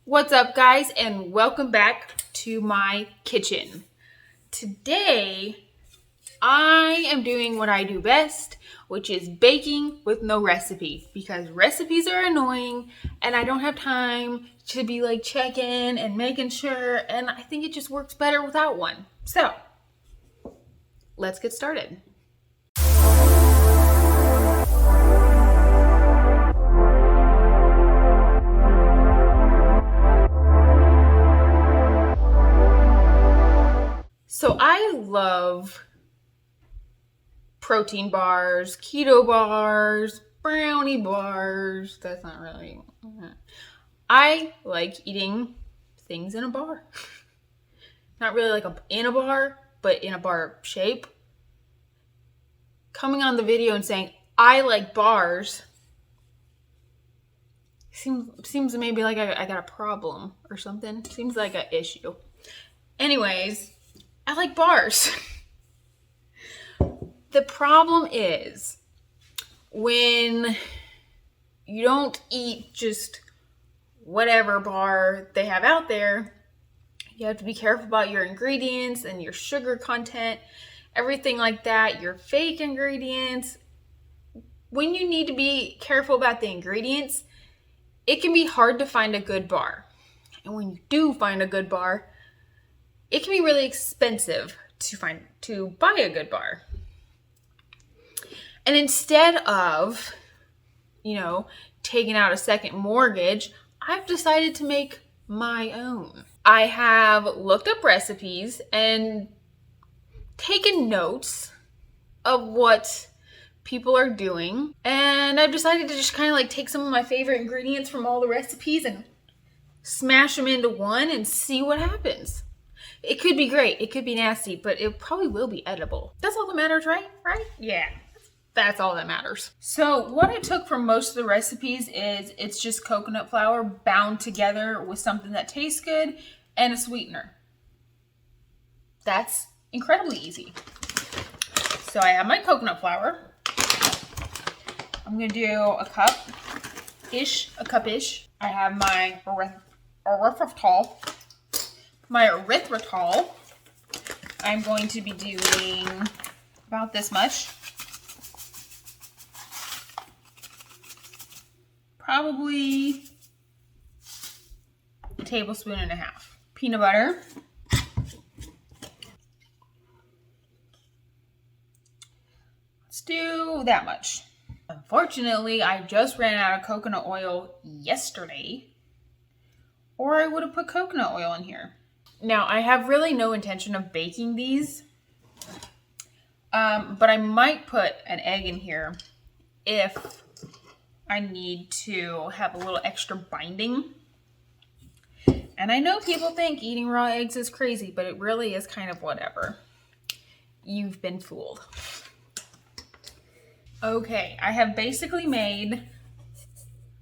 What's up, guys, and welcome back to my kitchen. Today, I am doing what I do best, which is baking with no recipe, because recipes are annoying and I don't have time to be like checking and making sure, and I think it just works better without one. So, let's get started. So I love protein bars, keto bars, brownie bars. That's not really. I like eating things in a bar. Not really like in a bar, but in a bar shape. Coming on the video and saying, I like bars, seems maybe like I got a problem or something. Seems like an issue. Anyways, I like bars. The problem is when you don't eat just whatever bar they have out there, you have to be careful about your ingredients and your sugar content, everything like that, your fake ingredients. When you need to be careful about the ingredients, it can be hard to find a good bar. And when you do find a good bar, it can be really expensive to buy a good bar. And instead of, taking out a second mortgage, I've decided to make my own. I have looked up recipes and taken notes of what people are doing. And I've decided to just kind of take some of my favorite ingredients from all the recipes and smash them into one and see what happens. It could be great. It could be nasty, but it probably will be edible. That's all that matters, right? Right? Yeah. That's all that matters. So what I took from most of the recipes is it's just coconut flour bound together with something that tastes good and a sweetener. That's incredibly easy. So I have my coconut flour. I'm going to do a cup-ish. I have my erythritol. My erythritol, I'm going to be doing about this much. Probably a tablespoon and a half. Peanut butter. Let's do that much. Unfortunately, I just ran out of coconut oil yesterday, or I would have put coconut oil in here. Now, I have really no intention of baking these, but I might put an egg in here if I need to have a little extra binding. And I know people think eating raw eggs is crazy, but it really is kind of whatever. You've been fooled. Okay, I have basically made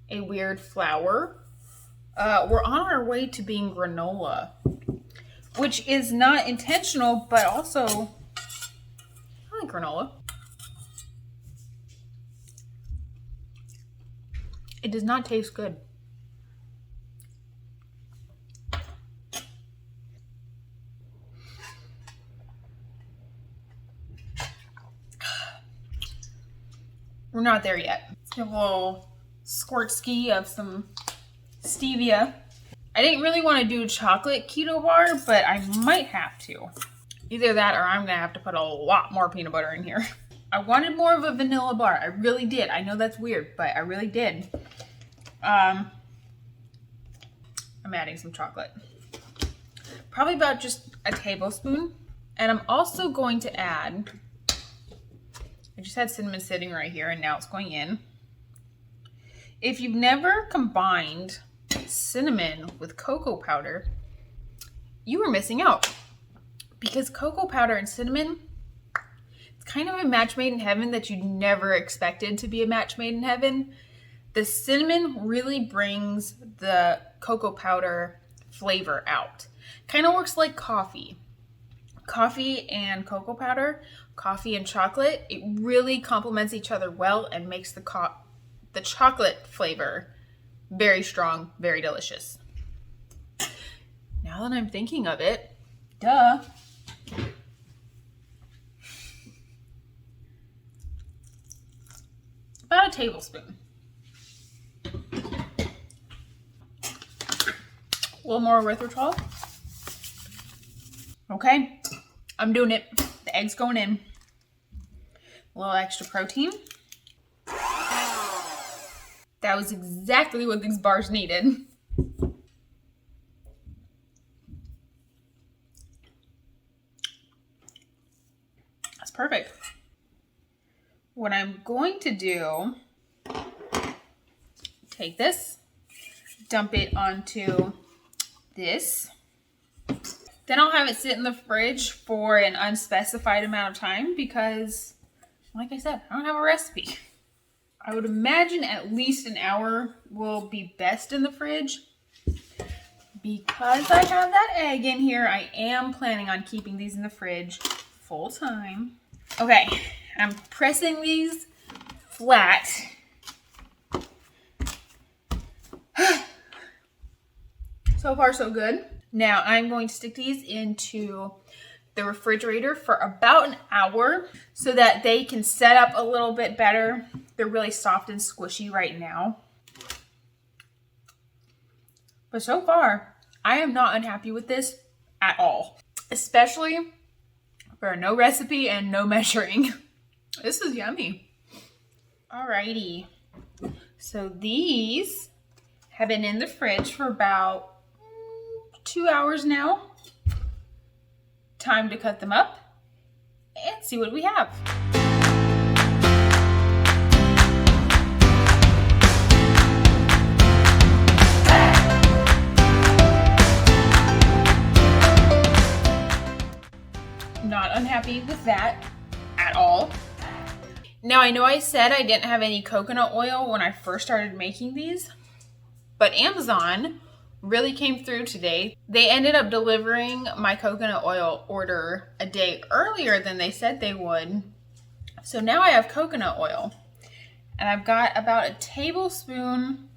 a weird flour. We're on our way to being granola, which is not intentional, but also I like granola. It does not taste good. We're not there yet. Let's give a little squirt ski of some stevia. I didn't really want to do a chocolate keto bar, but I might have to. Either that or I'm going to have to put a lot more peanut butter in here. I wanted more of a vanilla bar. I really did. I know that's weird, but I really did. I'm adding some chocolate. Probably about just a tablespoon. And I'm also going to add, I just had cinnamon sitting right here and now it's going in. If you've never combined cinnamon with cocoa powder, you are missing out, because cocoa powder and cinnamon, it's kind of a match made in heaven that you never expected to be a match made in heaven. The cinnamon really brings the cocoa powder flavor out. Kind of works like coffee. Coffee and cocoa powder, coffee and chocolate, it really complements each other well and makes the chocolate flavor very strong, very delicious. Now that I'm thinking of it, duh. About a tablespoon. A little more erythritol. Okay, I'm doing it. The egg's going in. A little extra protein. That was exactly what these bars needed. That's perfect. What I'm going to do, take this, dump it onto this. Then I'll have it sit in the fridge for an unspecified amount of time because, like I said, I don't have a recipe. I would imagine at least an hour will be best in the fridge. Because I have that egg in here, I am planning on keeping these in the fridge full time. Okay, I'm pressing these flat. So far, so good. Now I'm going to stick these into the refrigerator for about an hour so that they can set up a little bit better. They're really soft and squishy right now. But so far, I am not unhappy with this at all. Especially for no recipe and no measuring. This is yummy. Alrighty. So these have been in the fridge for about 2 hours now. Time to cut them up and see what we have. Not unhappy with that at all. Now I know I said I didn't have any coconut oil when I first started making these, but Amazon really came through today. They ended up delivering my coconut oil order a day earlier than they said they would. So now I have coconut oil, and I've got about a tablespoon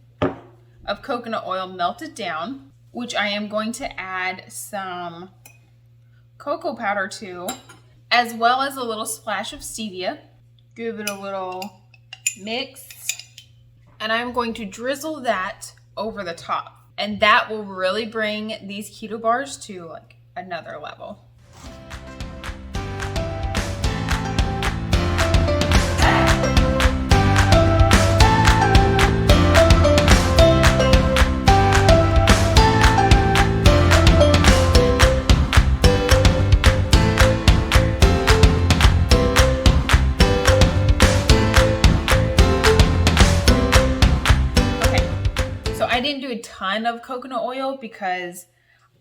of coconut oil melted down, which I am going to add some cocoa powder to, as well as a little splash of stevia. Give it a little mix, and I'm going to drizzle that over the top. And that will really bring these keto bars to like another level. I didn't do a ton of coconut oil because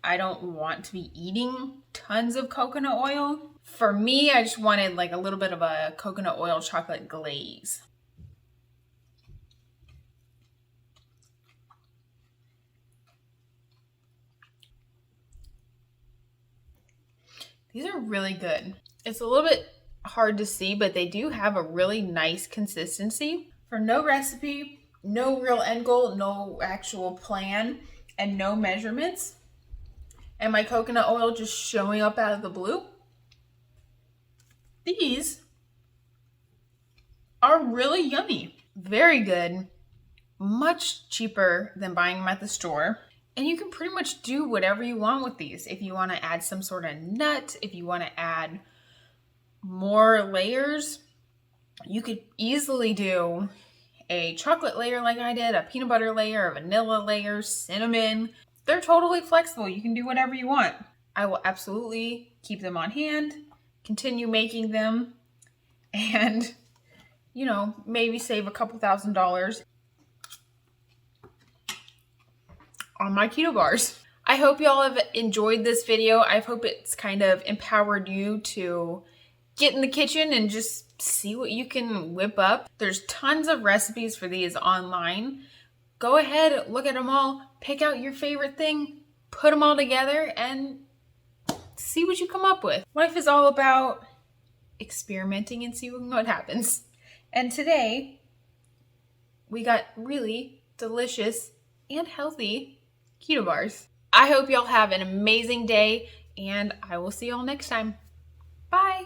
I don't want to be eating tons of coconut oil. For me, I just wanted like a little bit of a coconut oil chocolate glaze. These are really good. It's a little bit hard to see, but they do have a really nice consistency. For no recipe, no real end goal, no actual plan, and no measurements, and my coconut oil just showing up out of the blue, these are really yummy. Very good. Much cheaper than buying them at the store. And you can pretty much do whatever you want with these. If you want to add some sort of nut, if you want to add more layers, you could easily do a chocolate layer like I did, a peanut butter layer, a vanilla layer, cinnamon. They're totally flexible. You can do whatever you want. I will absolutely keep them on hand, continue making them, and, you know, maybe save a couple $1,000s on my keto bars. I hope y'all have enjoyed this video. I hope it's kind of empowered you to get in the kitchen and just see what you can whip up. There's tons of recipes for these online. Go ahead, look at them all, pick out your favorite thing, put them all together, and see what you come up with. Life is all about experimenting and seeing what happens. And today, we got really delicious and healthy keto bars. I hope y'all have an amazing day, and I will see y'all next time. Bye.